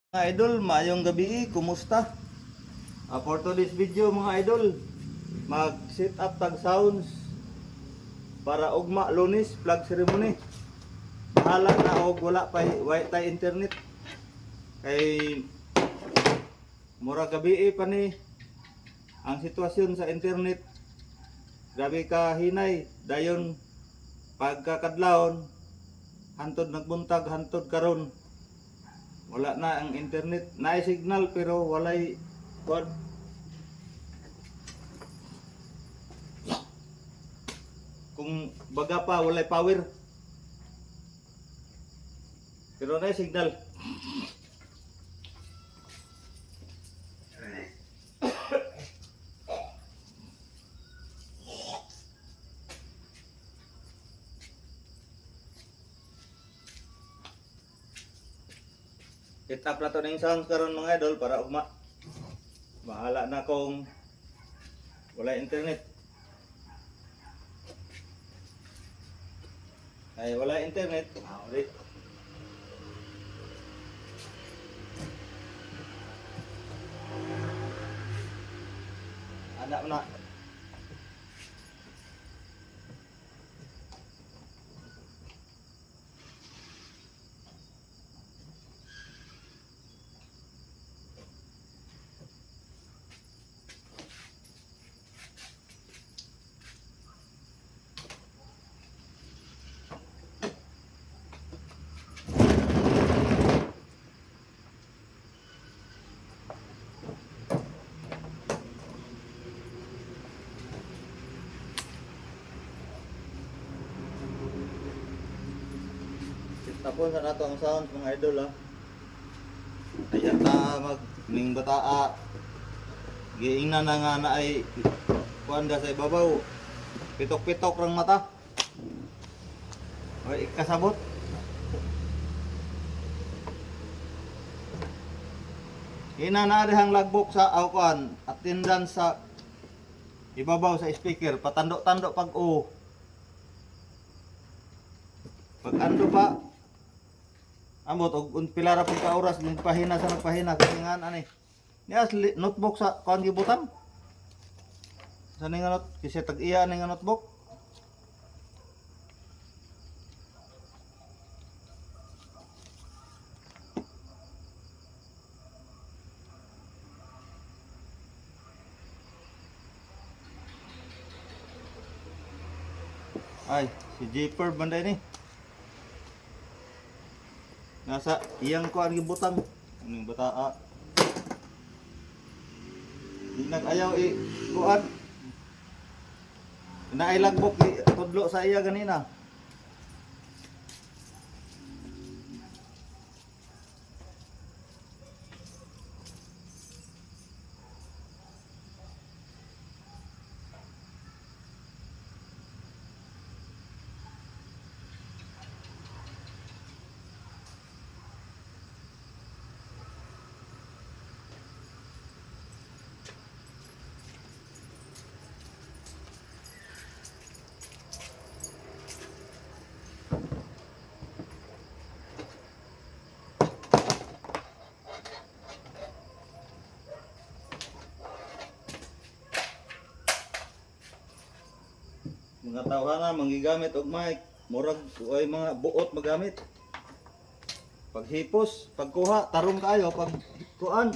Mga idol, maayong gabi, kumusta? For today's video mga idol, mag-set up tag sounds para ugma Lunes flag ceremony. Bahala na og wala pa tay internet. Kay mura gabi pa ni ang sitwasyon sa internet. Grabe ka hinay, dayon pagkakadlawon hantod nagbuntag hantod karon. Wala na ang internet, naay signal pero walay quad. Kung baga pa walay power. Pero naay signal. Set up na to ng sounds karon mga idol para ugma. Bahala na kung wala internet. Ay wala internet. Ulit. Anak na. Tapos sa nato ang sound mga idol ha. Ayan na mag ning bataa. Giingnan na nga na ay kuanda sa ibabaw. Pitok-pitok rang mata. Ay kasabot. Ina na dihang lagbok sa kuan attendance sa ibabaw sa speaker patando-tando pag o. Pag ando pa amot og pilara pag ka oras nagpahina sa nagpahina kasi nga ani nias notebook sa kuan gibutan sa ning not kasi tag iya ning notebook ay si Jeeper banday ni nasa iyang kuan gibutan ning bataa di nag-ayaw kuan na ilagbok tudlo sa iya ganina mga tawhana manggigamit og mic murag ay mga buot magamit paghipos pagkuha tarong kayo pag kuan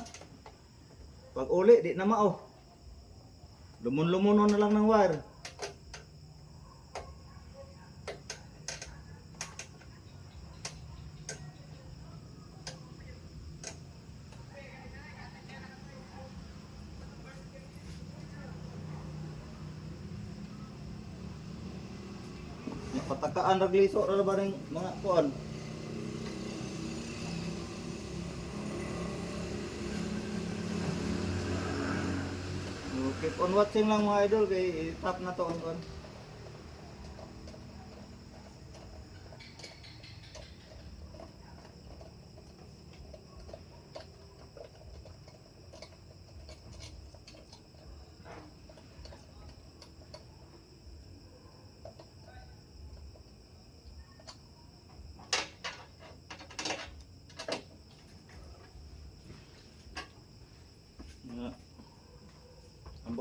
pag uli di na mao lumon-lumonon na lang ng wire patakaan ragliso ra ba ning mga kuan keep on watching lang mga idol kay tap na to ang kuan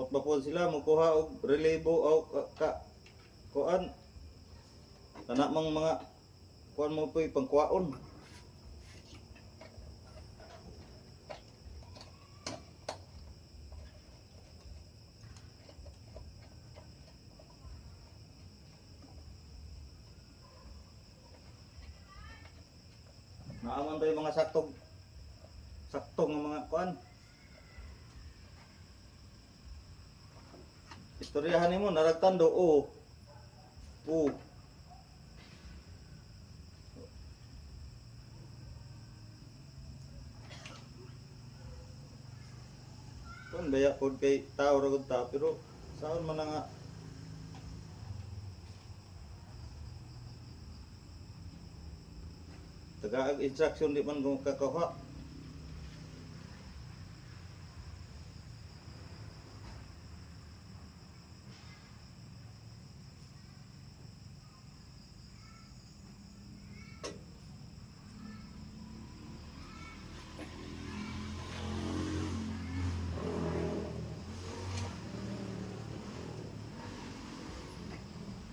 Amot ba po sila magkuha og relevo o kuan. Kana mang mga kuan mo po'y pangkuaon. Naaman tayo mga saktong nga mga kuan. Istoryahan nimo naragtando o. O. Kun baya pod kay tao ra gud ta pero saan man nga tagaag instruction di man kung kakaha.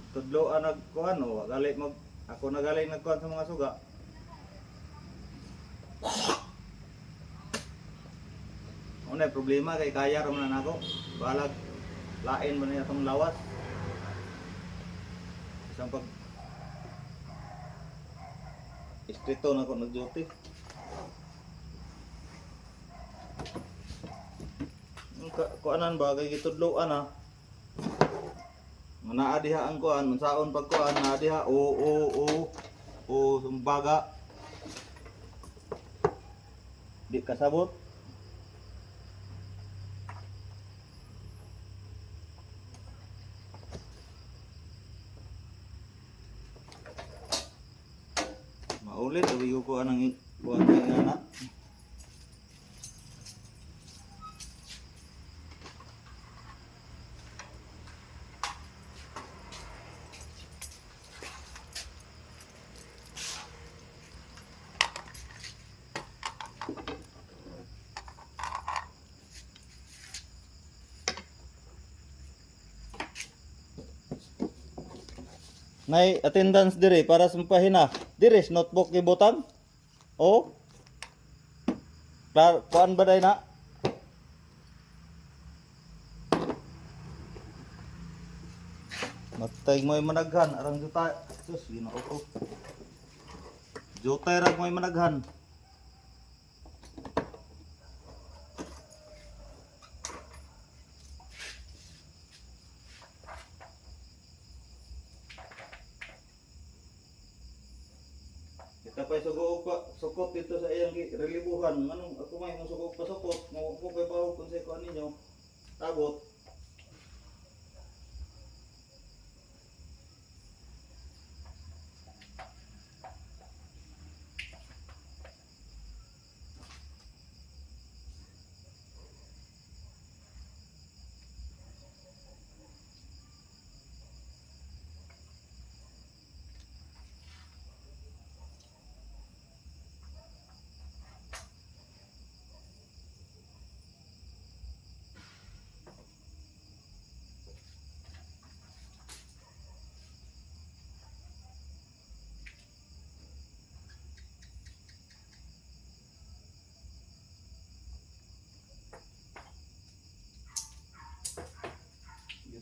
Tudlo nagkuhan o gali mag ako nagaling nagkuhan sa mga suga. Una problema kay kaya ra man nako. Balag lain man niya tong lawas. Isang pag istrito na ko nag-duty. Kuanan ba kay gitudloan ha. Naa diha ang kuan, unsaon pagkuan naa diha o sumbaga. Di kasabot. Maulit sabi ko kuan ang kuan ng anak. Nay attendance dire para sa pahina. Dire notebook gibutang. O. Kuan ba day na? Matay mo managhan arang juta. Sus, Ginoo ko. Jutay ra mo managhan. Kita pa sukot dito sa iyang relibuhan. Anong ako may musukot pa sukot, mo ko kay bawo kun sa kuan ninyo. Tabot.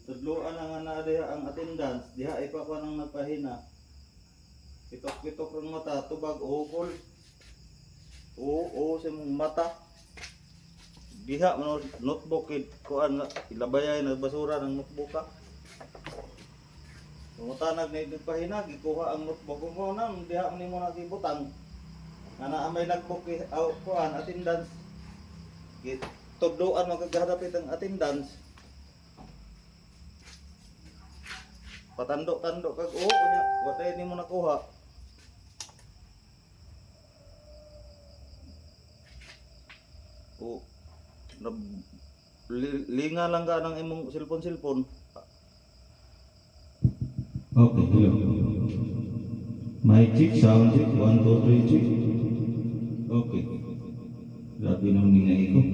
Tudloan na nga na diha ang attendance, diha ipakuha ng nagpahina. Pitok-pitok ng mata, tubag, uhol. Oo, sa mong mata. Diha, notebook, kuan ilabay na basura ng notebook ka. Tumutanag na nagpahina, gikuha ang notebook. Kung mo na, diha man mo nakibutang. Nga na may notebook, kuan, attendance. Tudloan magkagadapit ang attendance. Patandok-tandok kag kunya, watay nimo nakuha. O linga lang ka ng imong cellphone. Okay, hello. Mic check, sound check, 1, 2, 3, check. Okay. Grabe nang ningay ko.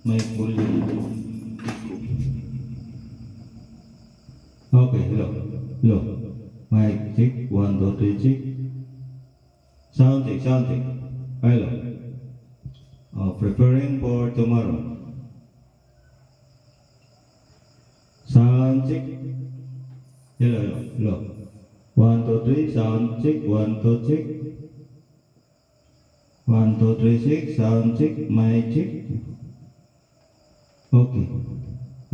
Mic volume. Okay, hello. Hello. Mic check. 1, 2, 3, check. Sound check, sound check. Hello. Preparing for tomorrow. Sound check. Hello, hello, hello. 1, 2, 3, sound check. 1, 2, check. 1, 2, 3, check. Sound check. Mic check. Okay.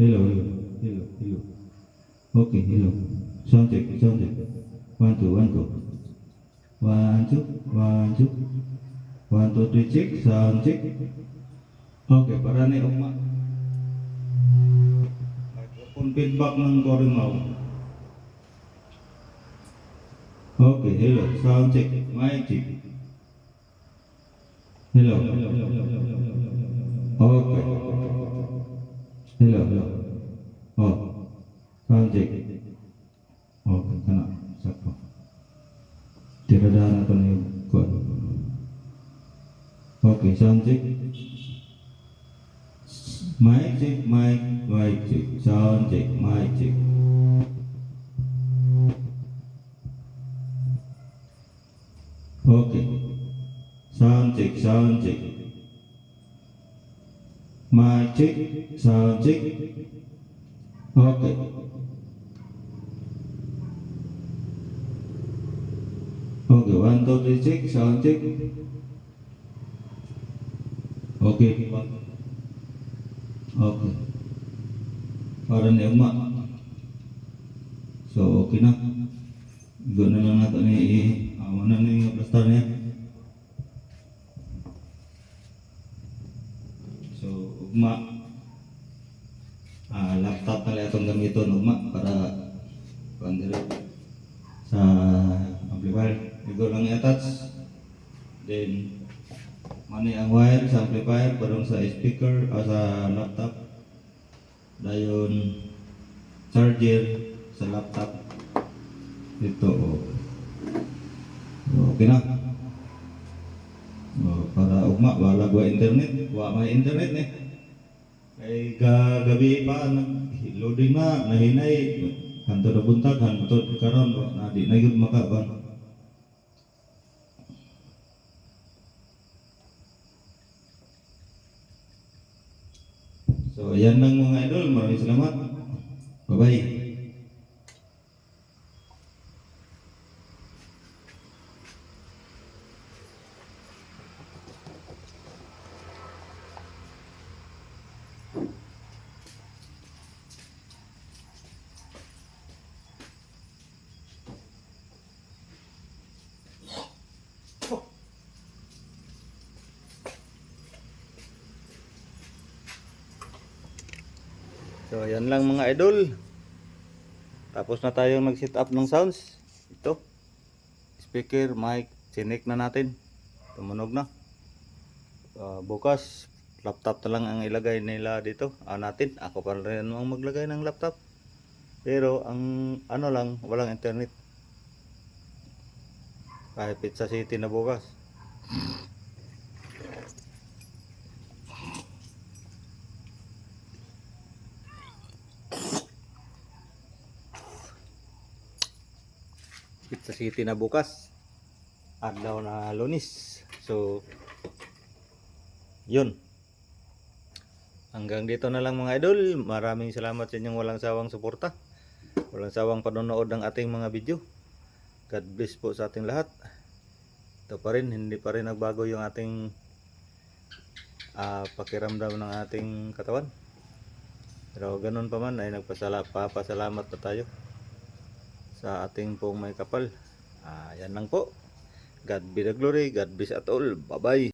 Hello, hello, hello, hello. Okay, hello. Sound check, sound check. 1, 2, 1, 2. 1, 2, 1, 2. 1, 2, 3, check. Sound check. Okay, para ni Uma. Microphone feedback ng Corimao. Okay, hello. Sound check. Mic check. Hello. Okay. Hello, hello. Oh. Sound check. Okay, kana. Sakto. Tiradahan na ito na yung kuwan. Okay, sound check. Mic check, mic check. Sound check, mic check. Okay. Sound check, sound check. Mic check, sound check. Okay. Okay, 1, 2, 3, check, sound check. Okay. Okay. Para ni Uma. So, okay na. Go na lang natin awan na yung plaster niya. So, ugma. Laptop na lang itong gamiton, ugma, para pandiri sa amplifier. Igo lang i-attach. Then, mani ang wire sa amplifier, parang sa speaker o sa laptop. Dayon, charger sa laptop. Ito, okay na. Para ugma, wala gwa internet. Wala may internet eh. Ay gabi pa, loading na, nahinay. Kanto na buntag, kanto karon na di na yun makaban. So, yan lang mga idol. Maraming salamat. Bye-bye. So yan lang mga idol. Tapos na tayong nag-set up ng sounds. Ito. Speaker, mic, sinik na natin. Tumunog na. Bukas laptop na lang ang ilagay nila dito. Natin. Ako pa rin ang maglagay ng laptop. Pero ang ano lang, walang internet. Kahit Pizza City na bukas. Pizza City na bukas, adlaw na Lunes. So yun, hanggang dito na lang mga idol. Maraming salamat sa inyong walang sawang suporta, walang sawang panonood ng ating mga video. God bless po sa ating lahat. Ito pa rin, hindi pa rin nagbago yung ating pakiramdam ng ating katawan. Pero ganun pa man ay papasalamat pa tayo sa ating pong may kapal. Yan lang po. God be the glory. God bless at all. Bye bye.